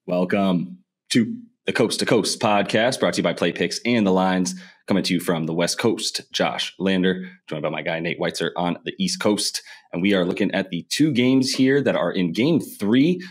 Welcome to the Coast to Coast podcast, brought to you by Play Picks and the Lines, coming to you from the West Coast. Josh Lander, joined by my guy Nate Weitzer on the East Coast, and we are looking at the two games here that are in Game 3.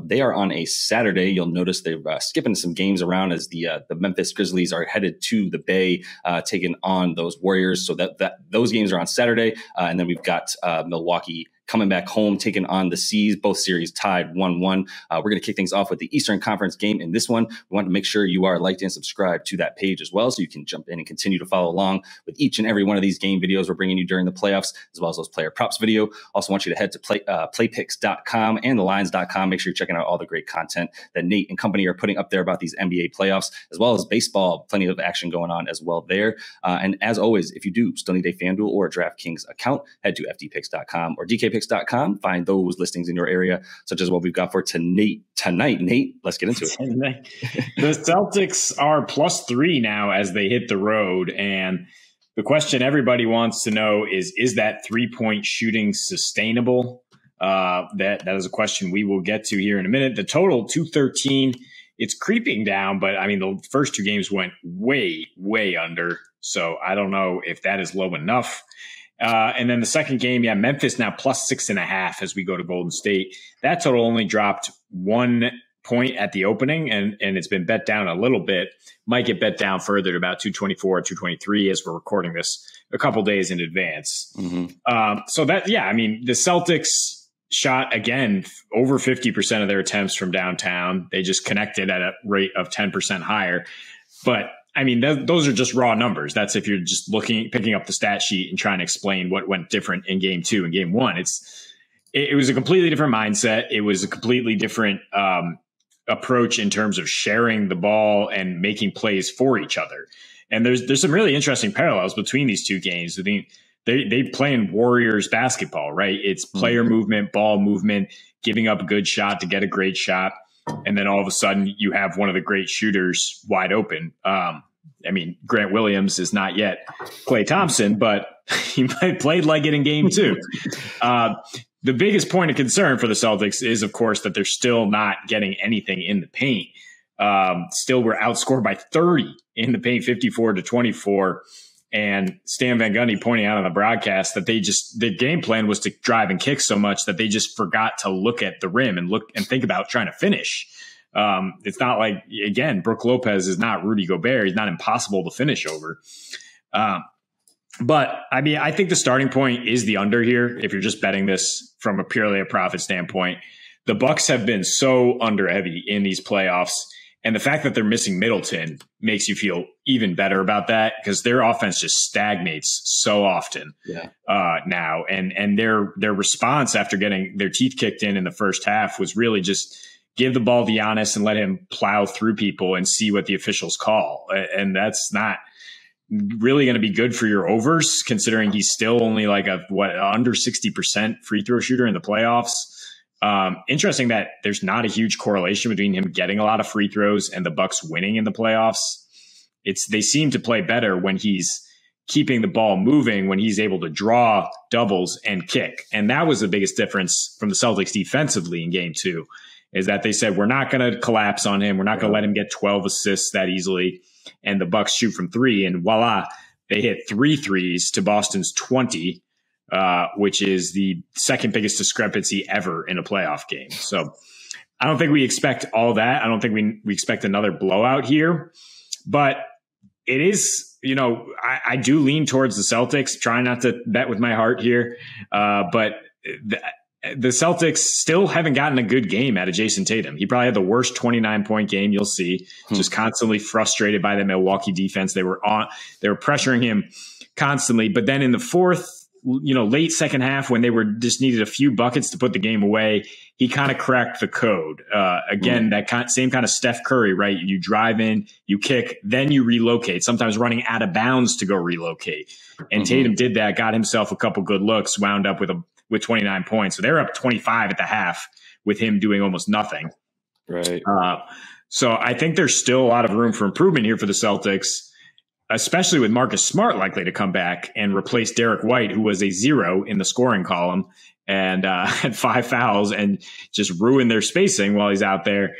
They are on a Saturday. You'll notice they're skipping some games around as the Memphis Grizzlies are headed to the Bay, taking on those Warriors. So that those games are on Saturday, and then we've got Milwaukee coming back home, taking on the Seas, both series tied 1-1. We're going to kick things off with the Eastern Conference game in this one. We want to make sure you are liked and subscribed to that page as well, so you can jump in and continue to follow along with each and every one of these game videos we're bringing you during the playoffs, as well as those player props video. Also want you to head to playpicks.com and thelines.com. Make sure you're checking out all the great content that Nate and company are putting up there about these NBA playoffs, as well as baseball. Plenty of action going on as well there. And as always, if you do still need a FanDuel or a DraftKings account, head to fdpicks.com or DKPicks.com. Find those listings in your area, such as what we've got for tonight. Nate, let's get into it. The Celtics are +3 now as they hit the road. And the question everybody wants to know is that 3-point shooting sustainable? That is a question we will get to here in a minute. The total, 213. It's creeping down, but I mean, the first two games went way, way under. So I don't know if that is low enough. And then the second game, Memphis now +6.5 as we go to Golden State. That total only dropped 1 point at the opening, and it's been bet down a little bit. Might get bet down further to about 224 or 223 as we're recording this a couple days in advance. Mm-hmm. So that, the Celtics shot again over 50% of their attempts from downtown. They just connected at a rate of 10% higher. But I mean, those are just raw numbers. That's if you're just picking up the stat sheet and trying to explain what went different in Game 2 and Game 1. It was a completely different mindset. It was a completely different approach in terms of sharing the ball and making plays for each other. And there's some really interesting parallels between these two games. I think they play in Warriors basketball, right? It's player movement, ball movement, giving up a good shot to get a great shot. And then all of a sudden you have one of the great shooters wide open. Grant Williams is not yet Klay Thompson, but he played like it in Game 2. The biggest point of concern for the Celtics is, of course, that they're still not getting anything in the paint. Still, we're outscored by 30 in the paint, 54-24. And Stan Van Gundy pointing out on the broadcast that the game plan was to drive and kick so much that they just forgot to look at the rim and look and think about trying to finish. It's not like, again, Brook Lopez is not Rudy Gobert. He's not impossible to finish over. But I mean, I think the starting point is the under here. If you're just betting this from purely a profit standpoint, the Bucks have been so under heavy in these playoffs. And the fact that they're missing Middleton makes you feel even better about that, because their offense just stagnates so often now. And their response after getting their teeth kicked in the first half was really just give the ball to Giannis and let him plow through people and see what the officials call. And that's not really going to be good for your overs, considering he's still only like under 60% free throw shooter in the playoffs. Interesting that there's not a huge correlation between him getting a lot of free throws and the Bucks winning in the playoffs. They seem to play better when he's keeping the ball moving, when he's able to draw doubles and kick. And that was the biggest difference from the Celtics defensively in Game 2, is that they said, we're not going to collapse on him. We're not going to let him get 12 assists that easily. And the Bucks shoot from 3, and voila, they hit 3 threes to Boston's 20. Which is the second biggest discrepancy ever in a playoff game. So I don't think we expect all that. I don't think we expect another blowout here. But it is, I do lean towards the Celtics, trying not to bet with my heart here. But the Celtics still haven't gotten a good game out of Jason Tatum. He probably had the worst 29-point game you'll see, just constantly frustrated by the Milwaukee defense. They were pressuring him constantly. But then in the fourth, late second half, when they just needed a few buckets to put the game away, he kind of cracked the code. Again, that same kind of Steph Curry, right? You drive in, you kick, then you relocate, sometimes running out of bounds to go relocate. And Tatum did that, got himself a couple good looks, wound up with 29 points. So they're up 25 at the half with him doing almost nothing. Right. So I think there's still a lot of room for improvement here for the Celtics, especially with Marcus Smart likely to come back and replace Derek White, who was a 0 in the scoring column and had 5 fouls and just ruined their spacing while he's out there.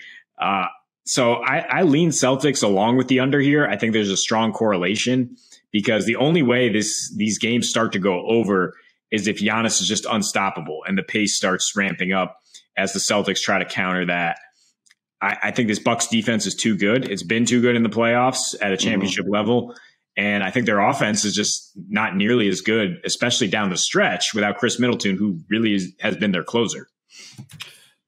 So I lean Celtics along with the under here. I think there's a strong correlation because the only way these games start to go over is if Giannis is just unstoppable and the pace starts ramping up as the Celtics try to counter that. I think this Bucks defense is too good. It's been too good in the playoffs at a championship level. And I think their offense is just not nearly as good, especially down the stretch without Chris Middleton, who really has been their closer.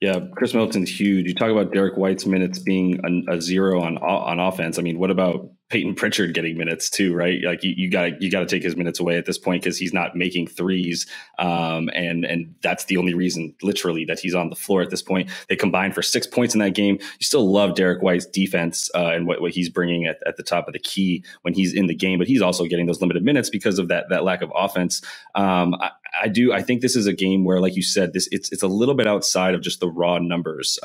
Yeah, Chris Middleton's huge. You talk about Derek White's minutes being a zero on offense. I mean, what about Peyton Pritchard getting minutes too, right? Like you got to take his minutes away at this point because he's not making threes, and that's the only reason, literally, that he's on the floor at this point. They combined for 6 points in that game. You still love Derek White's defense and what he's bringing at the top of the key when he's in the game, but he's also getting those limited minutes because of that lack of offense. I think this is a game where, like you said, it's a little bit outside of just the raw numbers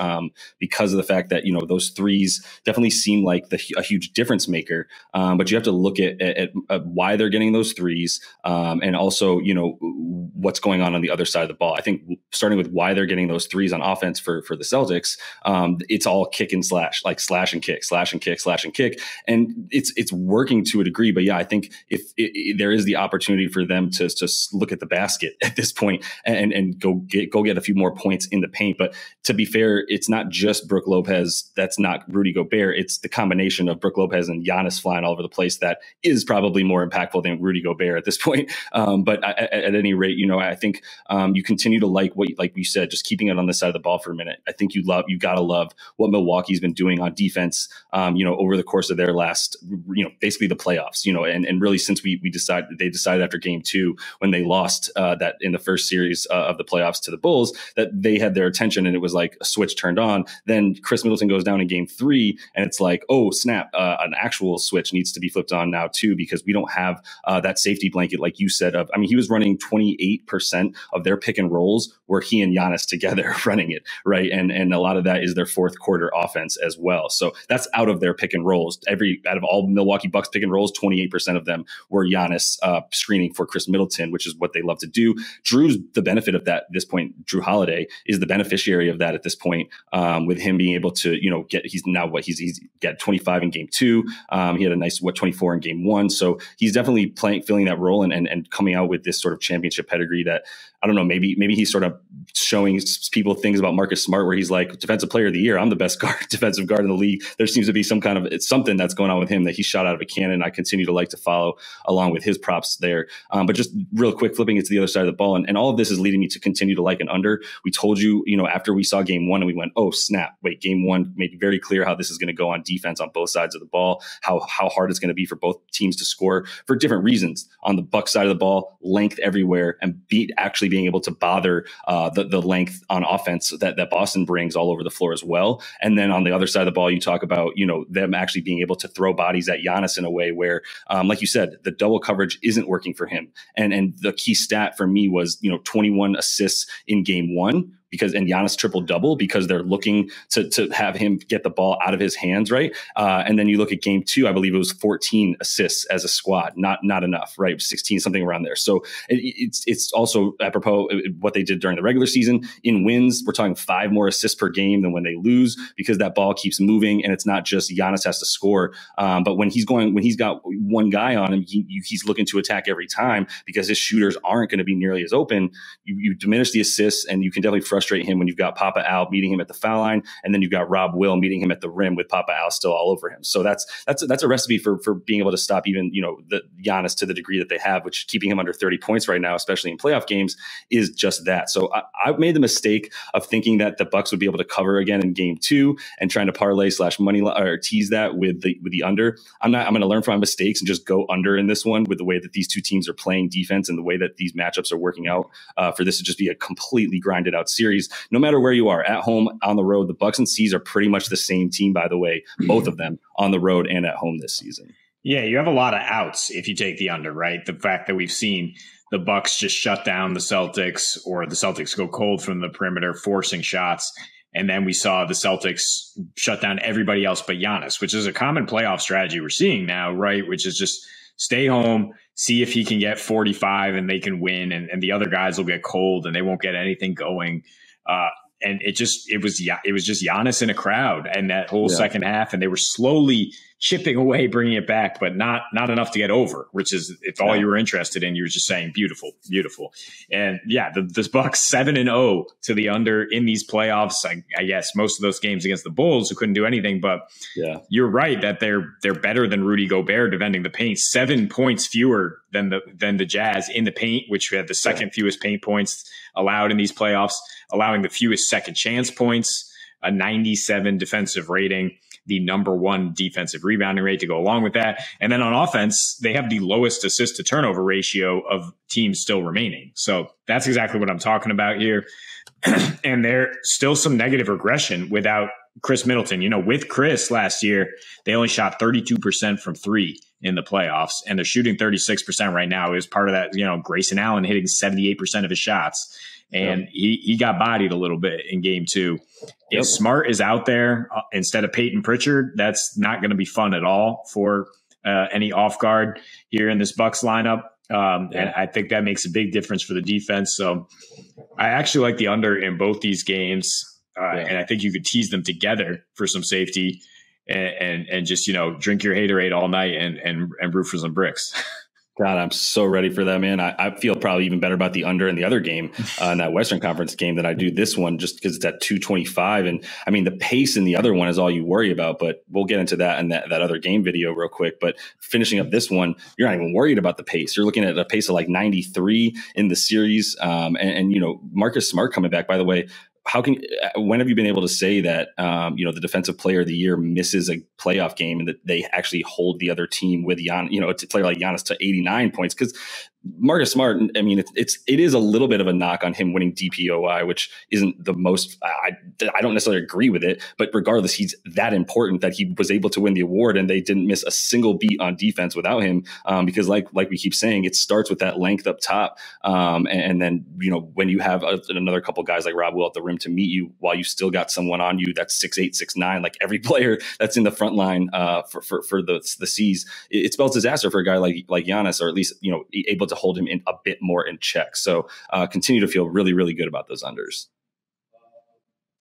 because of the fact that those threes definitely seem like a huge difference maker. But you have to look at why they're getting those threes and also, what's going on the other side of the ball. I think starting with why they're getting those threes on offense for the Celtics, it's all kick and slash, like slash and kick, slash and kick, slash and kick. And it's working to a degree. But yeah, I think if there is the opportunity for them to just look at the basket at this point and go get a few more points in the paint. But to be fair, it's not just Brook Lopez. That's not Rudy Gobert. It's the combination of Brook Lopez and Giannis flying all over the place that is probably more impactful than Rudy Gobert at this point. But at any rate, I think you continue to like you said, just keeping it on the side of the ball for a minute. I think you got to love what Milwaukee's been doing on defense, over the course of their last, basically the playoffs, and really since they decided after game 2 when they lost that in the first series of the playoffs to the Bulls, that they had their attention and it was like a switch turned on. Then Chris Middleton goes down in game 3 and it's like, oh snap, an actual switch needs to be flipped on now too, because we don't have that safety blanket, like you said, he was running 28% of their pick and rolls were he and Giannis together running it, right? And a lot of that is their fourth quarter offense as well. So that's out of their pick and rolls. Out of all Milwaukee Bucks pick and rolls, 28% of them were Giannis screening for Chris Middleton, which is what they love to do. Drew's the benefit of that at this point. Drew Holiday is the beneficiary of that at this point, with him being able to, he's got 25 in game 2. He had a nice 24 in game 1. So he's definitely filling that role and coming out with this sort of championship pedigree that, I don't know, maybe he's sort of showing people things about Marcus Smart where he's like, defensive player of the year, I'm the best defensive guard in the league. There seems to be something that's going on with him that he shot out of a cannon. I continue to like to follow along with his props there. But just real quick, flipping it to the other side of the ball. And all of this is leading me to continue to like an under. We told you, after we saw game 1 and we went, oh snap, wait, game 1 made it very clear how this is going to go on defense on both sides of the ball, how hard it's going to be for both teams to score for different reasons. On the Bucks side of the ball, length everywhere and actually being able to bother the length on offense that Boston brings all over the floor as well. And then on the other side of the ball, you talk about, them actually being able to throw bodies at Giannis in a way where, like you said, the double coverage isn't working for him. And the key stat for me was, 21 assists in game 1. And Giannis triple-double because they're looking to have him get the ball out of his hands, right? And then you look at game 2, I believe it was 14 assists as a squad, not enough, right? 16, something around there. So it's also apropos what they did during the regular season. In wins, we're talking 5 more assists per game than when they lose because that ball keeps moving and it's not just Giannis has to score. But when he's got one guy on him, he's looking to attack every time because his shooters aren't going to be nearly as open. You diminish the assists and you can definitely frustrate him when you've got Papa Al meeting him at the foul line, and then you've got Rob Will meeting him at the rim with Papa Al still all over him. So that's a recipe for being able to stop even the Giannis to the degree that they have, which keeping him under 30 points right now, especially in playoff games, is just that. So I've made the mistake of thinking that the Bucks would be able to cover again in game 2 and trying to parlay / money or tease that with the under. I'm going to learn from my mistakes and just go under in this one with the way that these two teams are playing defense and the way that these matchups are working out for this to just be a completely grinded out series. No matter where you are, at home, on the road, the Bucks and C's are pretty much the same team, by the way, both of them on the road and at home this season. Yeah, you have a lot of outs if you take the under, right? The fact that we've seen the Bucks just shut down the Celtics or the Celtics go cold from the perimeter, forcing shots. And then we saw the Celtics shut down everybody else but Giannis, which is a common playoff strategy we're seeing now, right? Which is just stay home, see if he can get 45 and they can win. And the other guys will get cold and they won't get anything going. and it was just Giannis in a crowd and that whole second half, and they were slowly chipping away, bringing it back, but not enough to get over, which is, if all you were interested in, you were just saying beautiful. And the Bucks 7-0 to the under in these playoffs. I guess most of those games against the Bulls, who couldn't do anything, but you're right that they're better than Rudy Gobert defending the paint. 7 points fewer than the Jazz in the paint, which had the second fewest paint points allowed in these playoffs, allowing the fewest second chance points, a 97 defensive rating, the number 1 defensive rebounding rate to go along with that. And then on offense, they have the lowest assist to turnover ratio of teams still remaining. So that's exactly what I'm talking about here. And there's still some negative regression without Chris Middleton. With Chris last year, they only shot 32% from 3 in the playoffs, and they're shooting 36% right now. It was part of that, Grayson Allen hitting 78% of his shots. And he got bodied a little bit in game 2. If Smart is out there instead of Peyton Pritchard, that's not going to be fun at all for any off guard here in this Bucks lineup. And I think that makes a big difference for the defense. So I actually like the under in both these games. And I think you could tease them together for some safety and just, drink your haterade all night and root for some bricks. God, I'm so ready for that, man. I feel probably even better about the under in the other game, in that Western Conference game, than I do this one, just because it's at 225. And I mean, the pace in the other one is all you worry about, but we'll get into that in that other game video real quick. But finishing up this one, you're not even worried about the pace. You're looking at a pace of like 93 in the series. And Marcus Smart coming back, by the way. When have you been able to say that, the defensive player of the year misses a playoff game and that they actually hold the other team with Giannis, a player like Giannis to 89 points? Because Marcus Smart, I mean, it is a little bit of a knock on him winning DPOI, which isn't the most, I don't necessarily agree with it, but regardless, he's that important that he was able to win the award, and they didn't miss a single beat on defense without him, because like we keep saying, it starts with that length up top. And then, when you have another couple guys like Rob Will at the rim to meet you while you still got someone on you that's 6'8", 6'9", like every player that's in the front line for the C's, it spells disaster for a guy like Giannis, or at least, able to hold him in a bit more in check. So continue to feel really, really good about those unders.